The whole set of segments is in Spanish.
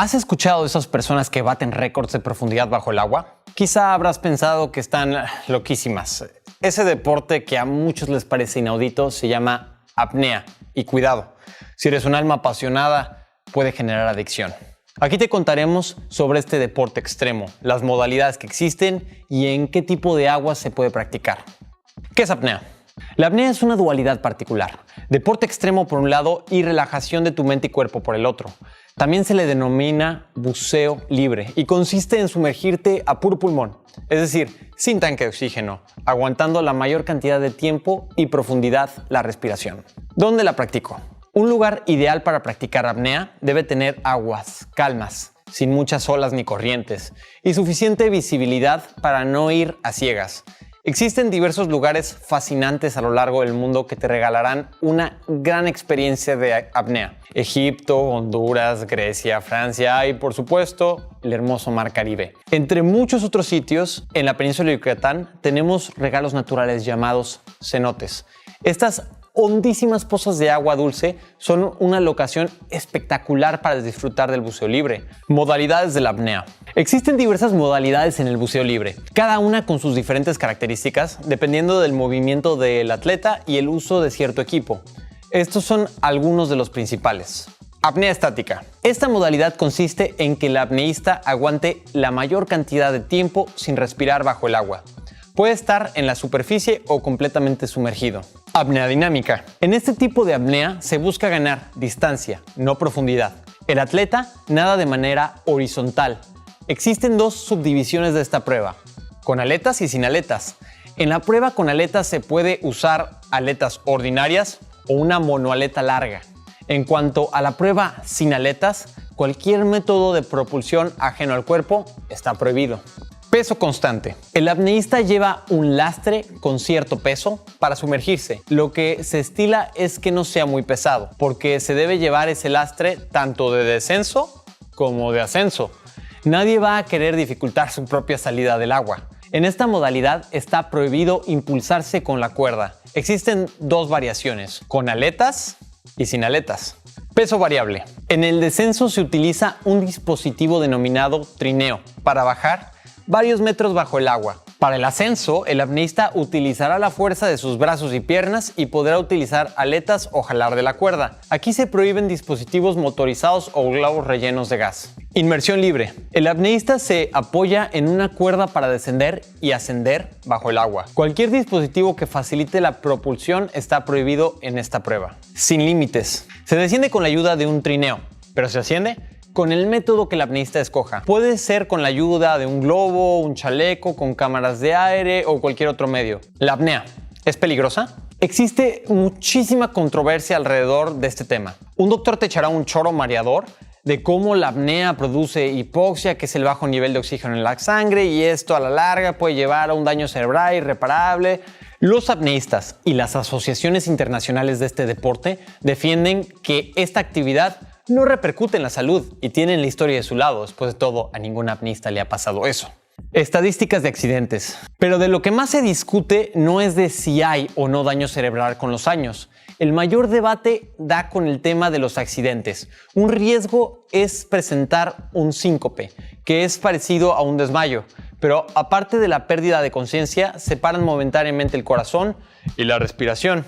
¿Has escuchado de esas personas que baten récords de profundidad bajo el agua? Quizá habrás pensado que están loquísimas. Ese deporte que a muchos les parece inaudito se llama apnea. Y cuidado, si eres un alma apasionada, puede generar adicción. Aquí te contaremos sobre este deporte extremo, las modalidades que existen y en qué tipo de agua se puede practicar. ¿Qué es apnea? La apnea es una dualidad particular, deporte extremo por un lado y relajación de tu mente y cuerpo por el otro. También se le denomina buceo libre y consiste en sumergirte a puro pulmón, es decir, sin tanque de oxígeno, aguantando la mayor cantidad de tiempo y profundidad la respiración. ¿Dónde la practico? Un lugar ideal para practicar apnea debe tener aguas calmas, sin muchas olas ni corrientes, y suficiente visibilidad para no ir a ciegas. Existen diversos lugares fascinantes a lo largo del mundo que te regalarán una gran experiencia de apnea. Egipto, Honduras, Grecia, Francia y, por supuesto, el hermoso Mar Caribe. Entre muchos otros sitios, en la península de Yucatán tenemos regalos naturales llamados cenotes. Estas hondísimas pozas de agua dulce son una locación espectacular para disfrutar del buceo libre. Modalidades de la apnea. Existen diversas modalidades en el buceo libre, cada una con sus diferentes características dependiendo del movimiento del atleta y el uso de cierto equipo. Estos son algunos de los principales. Apnea estática. Esta modalidad consiste en que el apneísta aguante la mayor cantidad de tiempo sin respirar bajo el agua. Puede estar en la superficie o completamente sumergido. Apnea dinámica. En este tipo de apnea se busca ganar distancia, no profundidad. El atleta nada de manera horizontal. Existen dos subdivisiones de esta prueba, con aletas y sin aletas. En la prueba con aletas se puede usar aletas ordinarias o una monoaleta larga. En cuanto a la prueba sin aletas, cualquier método de propulsión ajeno al cuerpo está prohibido. Peso constante. El apneísta lleva un lastre con cierto peso para sumergirse. Lo que se estila es que no sea muy pesado, porque se debe llevar ese lastre tanto de descenso como de ascenso. Nadie va a querer dificultar su propia salida del agua. En esta modalidad está prohibido impulsarse con la cuerda. Existen dos variaciones, con aletas y sin aletas. Peso variable. En el descenso se utiliza un dispositivo denominado trineo para bajar varios metros bajo el agua. Para el ascenso, el apneísta utilizará la fuerza de sus brazos y piernas y podrá utilizar aletas o jalar de la cuerda. Aquí se prohíben dispositivos motorizados o globos rellenos de gas. Inmersión libre. El apneísta se apoya en una cuerda para descender y ascender bajo el agua. Cualquier dispositivo que facilite la propulsión está prohibido en esta prueba. Sin límites. Se desciende con la ayuda de un trineo, pero se asciende con el método que el apneísta escoja. Puede ser con la ayuda de un globo, un chaleco, con cámaras de aire o cualquier otro medio. ¿La apnea es peligrosa? Existe muchísima controversia alrededor de este tema. Un doctor te echará un choro mareador de cómo la apnea produce hipoxia, que es el bajo nivel de oxígeno en la sangre, y esto a la larga puede llevar a un daño cerebral irreparable. Los apneístas y las asociaciones internacionales de este deporte defienden que esta actividad no repercute en la salud y tienen la historia de su lado. Después de todo, a ningún apneísta le ha pasado eso. Estadísticas de accidentes. Pero de lo que más se discute no es de si hay o no daño cerebral con los años. El mayor debate da con el tema de los accidentes. Un riesgo es presentar un síncope, que es parecido a un desmayo. Pero aparte de la pérdida de conciencia, se paran momentáneamente el corazón y la respiración.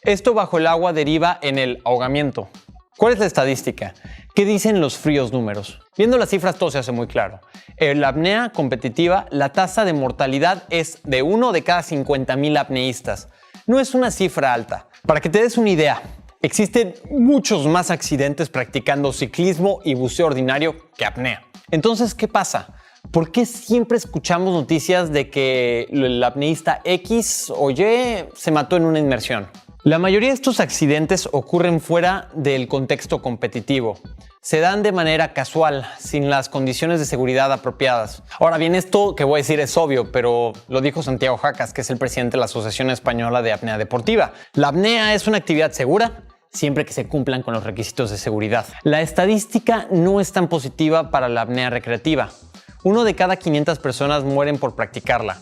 Esto bajo el agua deriva en el ahogamiento. ¿Cuál es la estadística? ¿Qué dicen los fríos números? Viendo las cifras todo se hace muy claro. En la apnea competitiva, la tasa de mortalidad es de 1 de cada 50,000 apneístas. No es una cifra alta. Para que te des una idea, existen muchos más accidentes practicando ciclismo y buceo ordinario que apnea. Entonces, ¿qué pasa? ¿Por qué siempre escuchamos noticias de que el apneísta X o Y se mató en una inmersión? La mayoría de estos accidentes ocurren fuera del contexto competitivo. Se dan de manera casual, sin las condiciones de seguridad apropiadas. Ahora bien, esto que voy a decir es obvio, pero lo dijo Santiago Jacas, que es el presidente de la Asociación Española de Apnea Deportiva. La apnea es una actividad segura, siempre que se cumplan con los requisitos de seguridad. La estadística no es tan positiva para la apnea recreativa. 1 de cada 500 personas mueren por practicarla.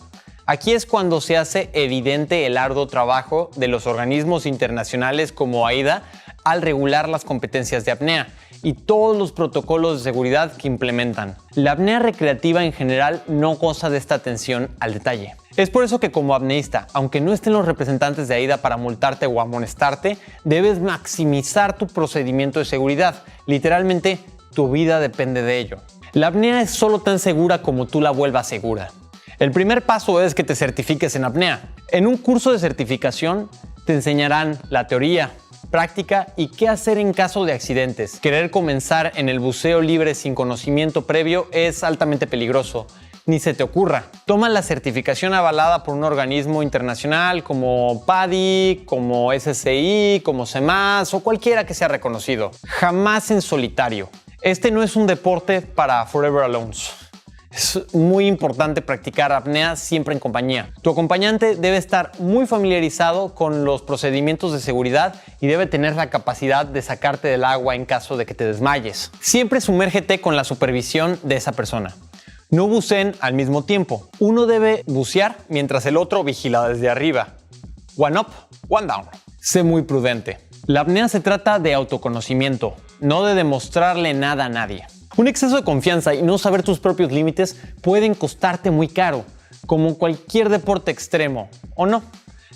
Aquí es cuando se hace evidente el arduo trabajo de los organismos internacionales como AIDA al regular las competencias de apnea y todos los protocolos de seguridad que implementan. La apnea recreativa en general no goza de esta atención al detalle. Es por eso que como apneísta, aunque no estén los representantes de AIDA para multarte o amonestarte, debes maximizar tu procedimiento de seguridad. Literalmente, tu vida depende de ello. La apnea es solo tan segura como tú la vuelvas segura. El primer paso es que te certifiques en apnea. En un curso de certificación te enseñarán la teoría, práctica y qué hacer en caso de accidentes. Querer comenzar en el buceo libre sin conocimiento previo es altamente peligroso. Ni se te ocurra. Toma la certificación avalada por un organismo internacional como PADI, como SSI, como CEMAS o cualquiera que sea reconocido. Jamás en solitario. Este no es un deporte para forever alones. Es muy importante practicar apnea siempre en compañía. Tu acompañante debe estar muy familiarizado con los procedimientos de seguridad y debe tener la capacidad de sacarte del agua en caso de que te desmayes. Siempre sumérgete con la supervisión de esa persona. No buceen al mismo tiempo. Uno debe bucear mientras el otro vigila desde arriba. One up, one down. Sé muy prudente. La apnea se trata de autoconocimiento, no de demostrarle nada a nadie. Un exceso de confianza y no saber tus propios límites pueden costarte muy caro, como cualquier deporte extremo, ¿o no?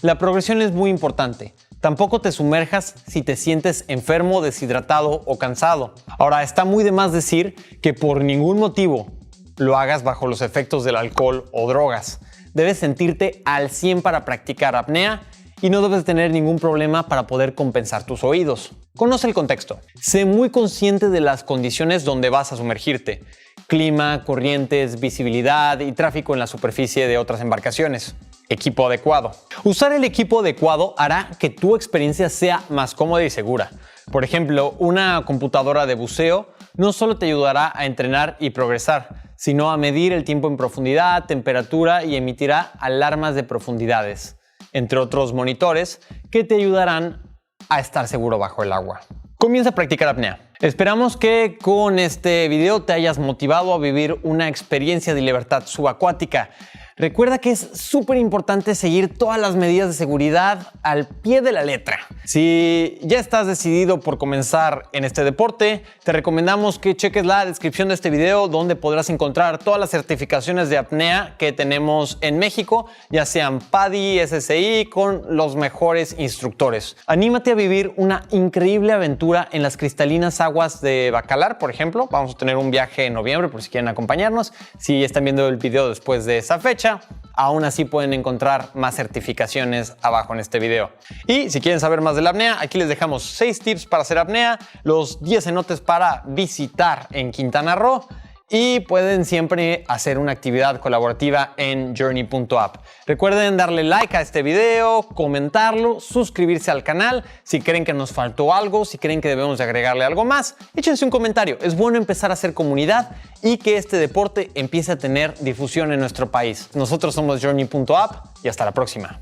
La progresión es muy importante. Tampoco te sumerjas si te sientes enfermo, deshidratado o cansado. Ahora, está muy de más decir que por ningún motivo lo hagas bajo los efectos del alcohol o drogas. Debes sentirte al 100 para practicar apnea y no debes tener ningún problema para poder compensar tus oídos. Conoce el contexto. Sé muy consciente de las condiciones donde vas a sumergirte. Clima, corrientes, visibilidad y tráfico en la superficie de otras embarcaciones. Equipo adecuado. Usar el equipo adecuado hará que tu experiencia sea más cómoda y segura. Por ejemplo, una computadora de buceo no solo te ayudará a entrenar y progresar, sino a medir el tiempo en profundidad, temperatura y emitirá alarmas de profundidades, entre otros monitores que te ayudarán a estar seguro bajo el agua. Comienza a practicar apnea. Esperamos que con este video te hayas motivado a vivir una experiencia de libertad subacuática. Recuerda que es súper importante seguir todas las medidas de seguridad al pie de la letra. Si ya estás decidido por comenzar en este deporte, te recomendamos que cheques la descripción de este video donde podrás encontrar todas las certificaciones de apnea que tenemos en México, ya sean PADI, SSI, con los mejores instructores. Anímate a vivir una increíble aventura en las cristalinas aguas de Bacalar, por ejemplo. Vamos a tener un viaje en noviembre por si quieren acompañarnos. Si están viendo el video después de esa fecha, aún así pueden encontrar más certificaciones abajo en este video. Y si quieren saber más de la apnea, aquí les dejamos 6 tips para hacer apnea, los 10 cenotes para visitar en Quintana Roo y pueden siempre hacer una actividad colaborativa en journey.app. Recuerden darle like a este video, comentarlo, suscribirse al canal. Si creen que nos faltó algo, si creen que debemos de agregarle algo más, échense un comentario. Es bueno empezar a hacer comunidad y que este deporte empiece a tener difusión en nuestro país. Nosotros somos journey.app y hasta la próxima.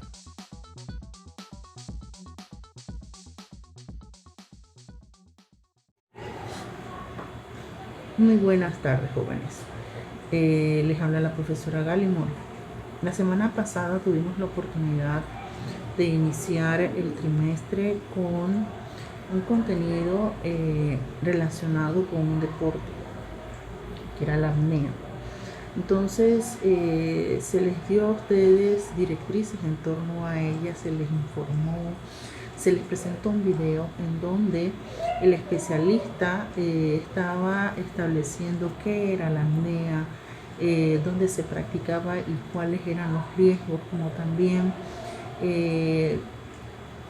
Muy buenas tardes, jóvenes. Les habla la profesora Galimón. La semana pasada tuvimos la oportunidad de iniciar el trimestre con un contenido relacionado con un deporte, que era la apnea. Entonces, se les dio a ustedes directrices en torno a ella, se les informó, se les presentó un video en donde el especialista estaba estableciendo qué era la apnea, dónde se practicaba y cuáles eran los riesgos, como también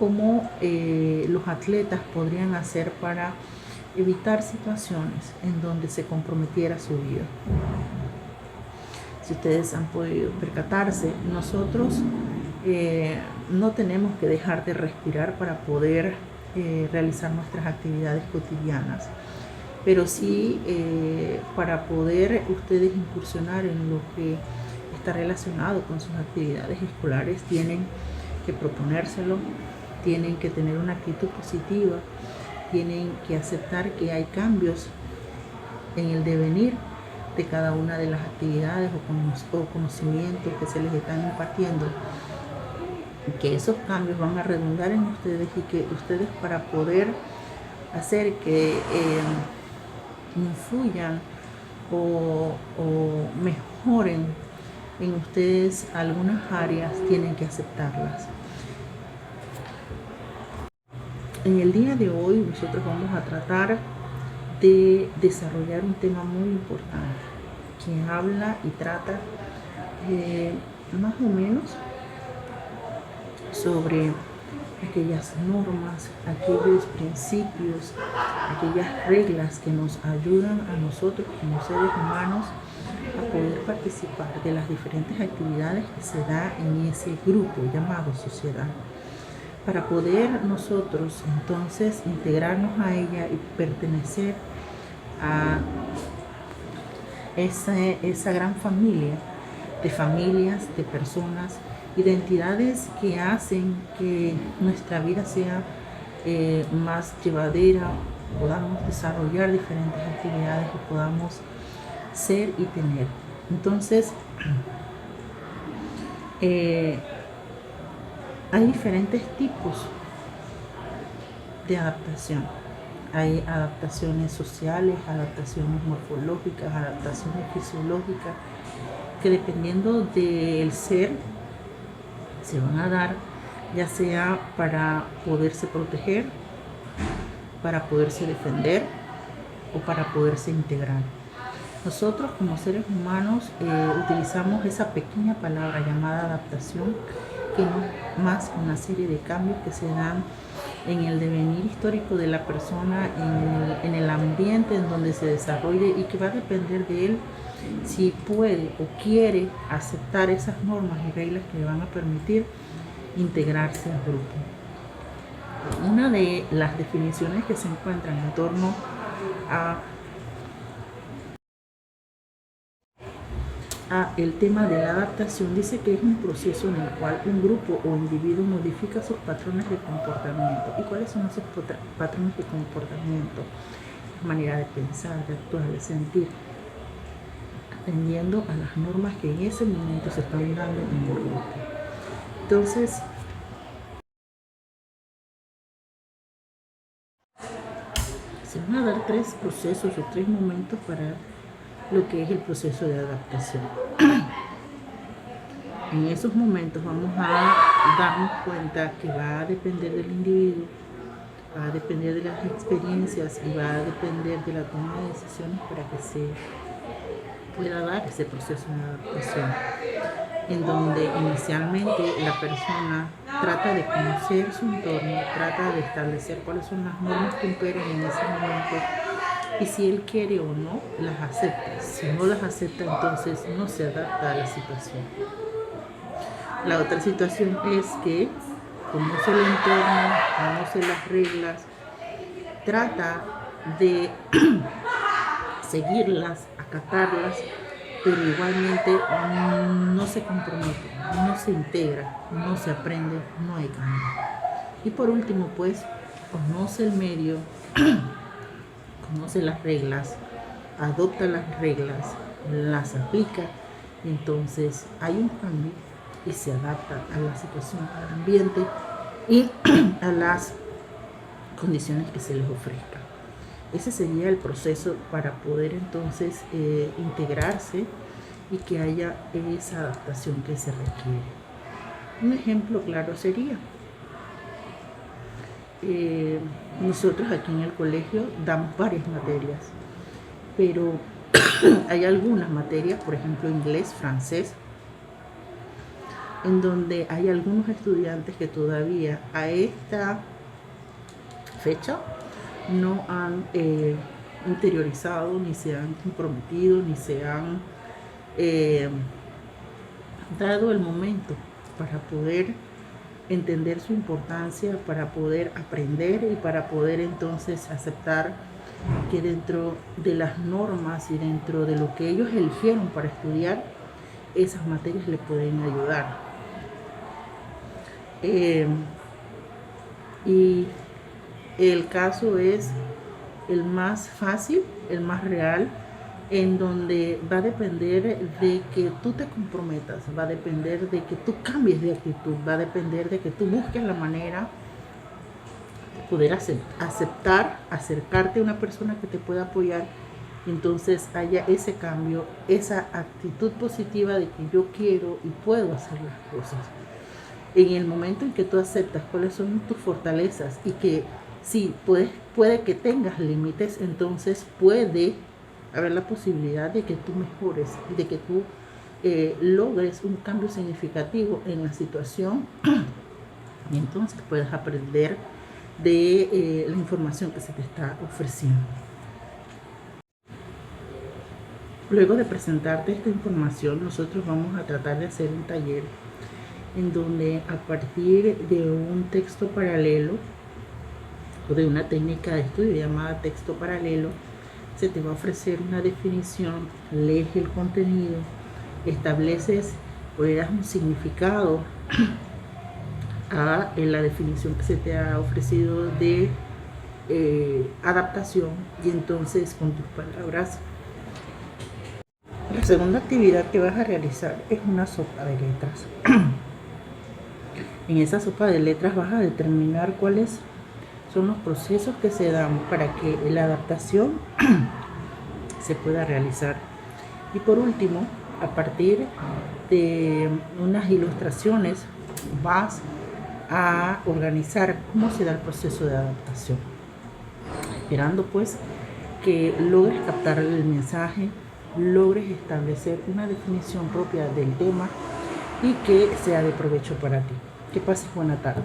cómo los atletas podrían hacer para evitar situaciones en donde se comprometiera su vida. Si ustedes han podido percatarse, nosotros no tenemos que dejar de respirar para poder realizar nuestras actividades cotidianas, pero sí para poder ustedes incursionar en lo que está relacionado con sus actividades escolares, tienen que proponérselo, tienen que tener una actitud positiva, tienen que aceptar que hay cambios en el devenir de cada una de las actividades o conocimientos que se les están impartiendo, que esos cambios van a redundar en ustedes y que ustedes, para poder hacer que influyan o mejoren en ustedes algunas áreas, tienen que aceptarlas. En el día de hoy nosotros vamos a tratar de desarrollar un tema muy importante que habla y trata más o menos sobre aquellas normas, aquellos principios, aquellas reglas que nos ayudan a nosotros como seres humanos a poder participar de las diferentes actividades que se da en ese grupo llamado sociedad, para poder nosotros entonces integrarnos a ella y pertenecer a esa gran familia, de personas, identidades que hacen que nuestra vida sea más llevadera, podamos desarrollar diferentes actividades que podamos ser y tener. Entonces, hay diferentes tipos de adaptación. Hay adaptaciones sociales, adaptaciones morfológicas, adaptaciones fisiológicas, que dependiendo del ser se van a dar, ya sea para poderse proteger, para poderse defender o para poderse integrar. Nosotros como seres humanos utilizamos esa pequeña palabra llamada adaptación, que no es más una serie de cambios que se dan en el devenir histórico de la persona, en el ambiente en donde se desarrolle, y que va a depender de él si puede o quiere aceptar esas normas y reglas que le van a permitir integrarse al grupo. Una de las definiciones que se encuentran en torno a el tema de la adaptación dice que es un proceso en el cual un grupo o individuo modifica sus patrones de comportamiento. ¿Y cuáles son esos patrones de comportamiento? La manera de pensar, de actuar, de sentir, atendiendo a las normas que en ese momento se están dando en el grupo. Entonces, se van a dar 3 procesos o 3 momentos para lo que es el proceso de adaptación. En esos momentos vamos a darnos cuenta que va a depender del individuo, va a depender de las experiencias y va a depender de la toma de decisiones para que se pueda dar ese proceso de adaptación, en donde inicialmente la persona trata de conocer su entorno, trata de establecer cuáles son las normas que imperan en ese momento, y si él quiere o no, las acepta. Si no las acepta, entonces no se adapta a la situación. La otra situación es que conoce el entorno, conoce las reglas, trata de seguirlas, acatarlas, pero igualmente no se compromete, no se integra, no se aprende, no hay cambio. Y por último, pues, conoce el medio, conoce las reglas, adopta las reglas, las aplica, entonces hay un cambio y se adapta a la situación, al ambiente y a las condiciones que se les ofrezca. Ese sería el proceso para poder entonces integrarse y que haya esa adaptación que se requiere. Un ejemplo claro sería, nosotros aquí en el colegio damos varias materias, pero hay algunas materias, por ejemplo inglés, francés, en donde hay algunos estudiantes que todavía a esta fecha no han interiorizado, ni se han comprometido, ni se han dado el momento para poder entender su importancia, para poder aprender y para poder entonces aceptar que dentro de las normas y dentro de lo que ellos eligieron para estudiar, esas materias les pueden ayudar. Y el caso es el más fácil, el más real, en donde va a depender de que tú te comprometas, va a depender de que tú cambies de actitud, va a depender de que tú busques la manera poder aceptar, acercarte a una persona que te pueda apoyar, y entonces haya ese cambio, esa actitud positiva de que yo quiero y puedo hacer las cosas. En el momento en que tú aceptas cuáles son tus fortalezas y que sí, puede que tengas límites, entonces puede haber la posibilidad de que tú mejores, de que tú logres un cambio significativo en la situación, y entonces puedes aprender de la información que se te está ofreciendo. Luego de presentarte esta información, nosotros vamos a tratar de hacer un taller en donde, a partir de un texto paralelo o de una técnica de estudio llamada texto paralelo, se te va a ofrecer una definición, lees el contenido, estableces o le das un significado a la definición que se te ha ofrecido de adaptación, y entonces con tus palabras. La segunda actividad que vas a realizar es una sopa de letras. En esa sopa de letras vas a determinar cuáles son los procesos que se dan para que la adaptación se pueda realizar. Y por último, a partir de unas ilustraciones, vas a organizar cómo se da el proceso de adaptación, esperando pues que logres captar el mensaje, logres establecer una definición propia del tema y que sea de provecho para ti. Que pases buena tarde.